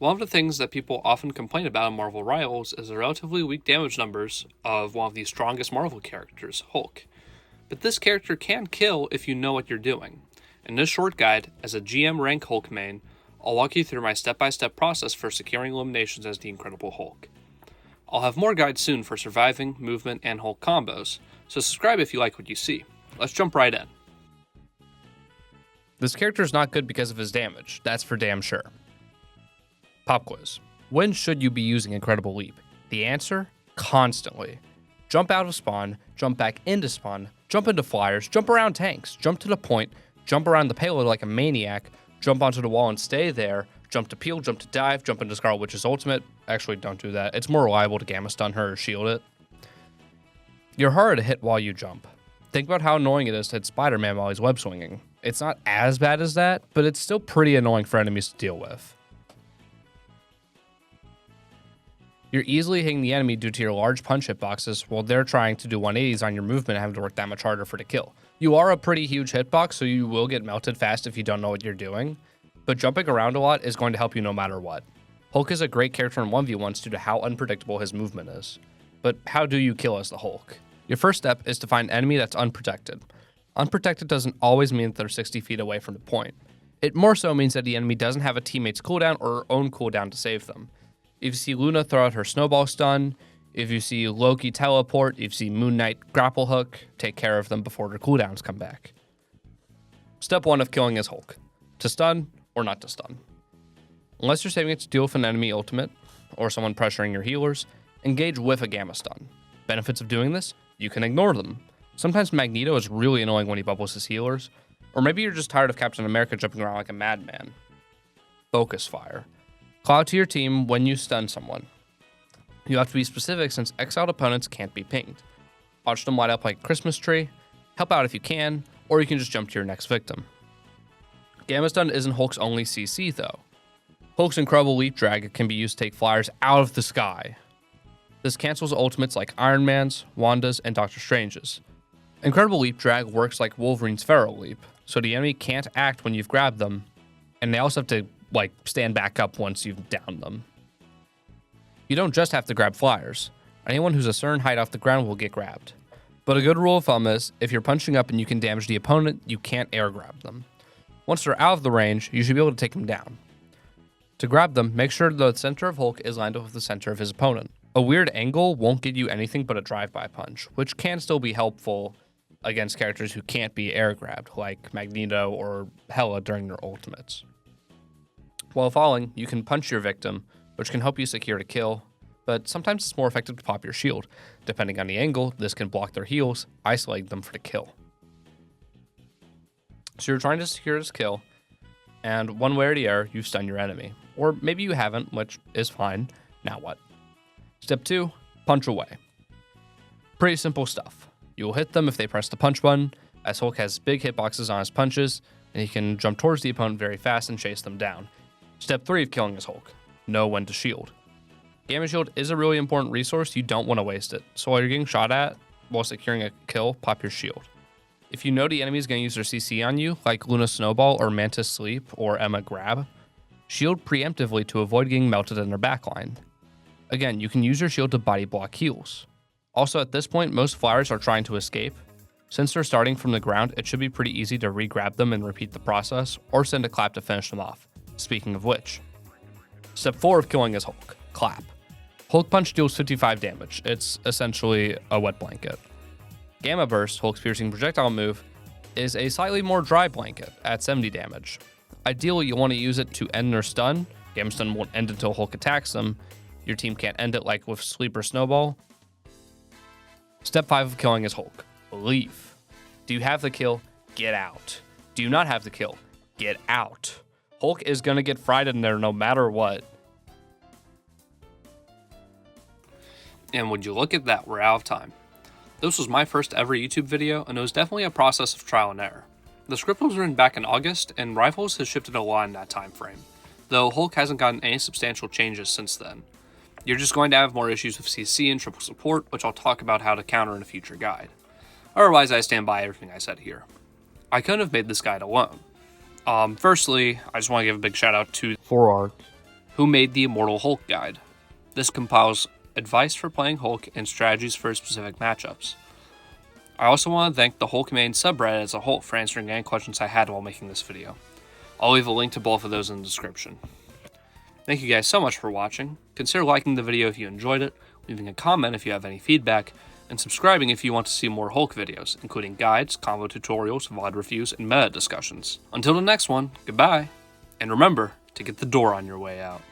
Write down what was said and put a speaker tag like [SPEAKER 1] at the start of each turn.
[SPEAKER 1] One of the things that people often complain about in Marvel Rivals is the relatively weak damage numbers of one of the strongest Marvel characters, Hulk. But this character can kill if you know what you're doing. In this short guide, as a GM rank Hulk main, I'll walk you through my step-by-step process for securing eliminations as the Incredible Hulk. I'll have more guides soon for surviving, movement, and Hulk combos, so subscribe if you like what you see. Let's jump right in.
[SPEAKER 2] This character is not good because of his damage, that's for damn sure. Pop quiz. When should you be using Incredible Leap? The answer? Constantly. Jump out of spawn, jump back into spawn, jump into flyers, jump around tanks, jump to the point, jump around the payload like a maniac, jump onto the wall and stay there, jump to peel, jump to dive, jump into Scarlet Witch's ultimate. Actually, don't do that. It's more reliable to gamma stun her or shield it. You're hard to hit while you jump. Think about how annoying it is to hit Spider-Man while he's web swinging. It's not as bad as that, but it's still pretty annoying for enemies to deal with. You're easily hitting the enemy due to your large punch hitboxes while they're trying to do 180s on your movement and having to work that much harder for the kill. You are a pretty huge hitbox, so you will get melted fast if you don't know what you're doing, but jumping around a lot is going to help you no matter what. Hulk is a great character in 1v1s due to how unpredictable his movement is. But how do you kill as the Hulk? Your first step is to find an enemy that's unprotected. Unprotected doesn't always mean that they're 60 feet away from the point. It more so means that the enemy doesn't have a teammate's cooldown or her own cooldown to save them. If you see Luna throw out her snowball stun, if you see Loki teleport, if you see Moon Knight grapple hook, take care of them before their cooldowns come back. Step 1 of killing is Hulk. To stun or not to stun. Unless you're saving it to deal with an enemy ultimate or someone pressuring your healers, engage with a gamma stun. Benefits of doing this? You can ignore them. Sometimes Magneto is really annoying when he bubbles his healers, or maybe you're just tired of Captain America jumping around like a madman. Focus fire. Call out to your team when you stun someone. You have to be specific since exiled opponents can't be pinged. Watch them light up like a Christmas tree, help out if you can, or you can just jump to your next victim. Gamma stun isn't Hulk's only CC though. Hulk's Incredible Leap Drag can be used to take flyers out of the sky. This cancels ultimates like Iron Man's, Wanda's, and Doctor Strange's. Incredible Leap Drag works like Wolverine's Feral Leap, so the enemy can't act when you've grabbed them, and they also have to stand back up once you've downed them. You don't just have to grab flyers. Anyone who's a certain height off the ground will get grabbed. But a good rule of thumb is, if you're punching up and you can damage the opponent, you can't air grab them. Once they're out of the range, you should be able to take them down. To grab them, make sure the center of Hulk is lined up with the center of his opponent. A weird angle won't get you anything but a drive-by punch, which can still be helpful against characters who can't be air grabbed, like Magneto or Hela during their ultimates. While falling, you can punch your victim, which can help you secure a kill, but sometimes it's more effective to pop your shield. Depending on the angle, this can block their heals, isolating them for the kill. So you're trying to secure this kill, and one way or the other, you stun your enemy. Or maybe you haven't, which is fine. Now what? Step 2, punch away. Pretty simple stuff. You'll hit them if they press the punch button, as Hulk has big hitboxes on his punches, and he can jump towards the opponent very fast and chase them down. Step 3 of killing is Hulk. Know when to shield. Gamma shield is a really important resource, you don't want to waste it. So while you're getting shot at, while securing a kill, pop your shield. If you know the enemy is going to use their CC on you, like Luna Snowball or Mantis Sleep or Emma Grab, shield preemptively to avoid getting melted in their backline. Again, you can use your shield to body block heals. Also at this point, most flyers are trying to escape. Since they're starting from the ground, it should be pretty easy to re-grab them and repeat the process, or send a clap to finish them off. Speaking of which. Step 4 of killing is Hulk. Clap. Hulk Punch deals 55 damage. It's essentially a wet blanket. Gamma Burst, Hulk's piercing projectile move, is a slightly more dry blanket at 70 damage. Ideally, you want to use it to end their stun. Gamma Stun won't end until Hulk attacks them. Your team can't end it like with Sleeper Snowball. Step 5 of killing is Hulk. Leave. Do you have the kill? Get out. Do you not have the kill? Get out. Hulk is going to get fried in there no matter what.
[SPEAKER 1] And would you look at that, we're out of time. This was my first ever YouTube video, and it was definitely a process of trial and error. The script was written back in August, and Rivals has shifted a lot in that time frame, though Hulk hasn't gotten any substantial changes since then. You're just going to have more issues with CC and triple support, which I'll talk about how to counter in a future guide. Otherwise, I stand by everything I said here. I couldn't have made this guide alone. Firstly, I just want to give a big shout out to 4Arc, who made the Immortal Hulk guide. This compiles advice for playing Hulk and strategies for specific matchups. I also want to thank the HulkMain subreddit as a whole for answering any questions I had while making this video. I'll leave a link to both of those in the description. Thank you guys so much for watching. Consider liking the video if you enjoyed it, leaving a comment if you have any feedback, and subscribing if you want to see more Hulk videos, including guides, combo tutorials, VOD reviews, and meta discussions. Until the next one, goodbye, and remember to get the door on your way out.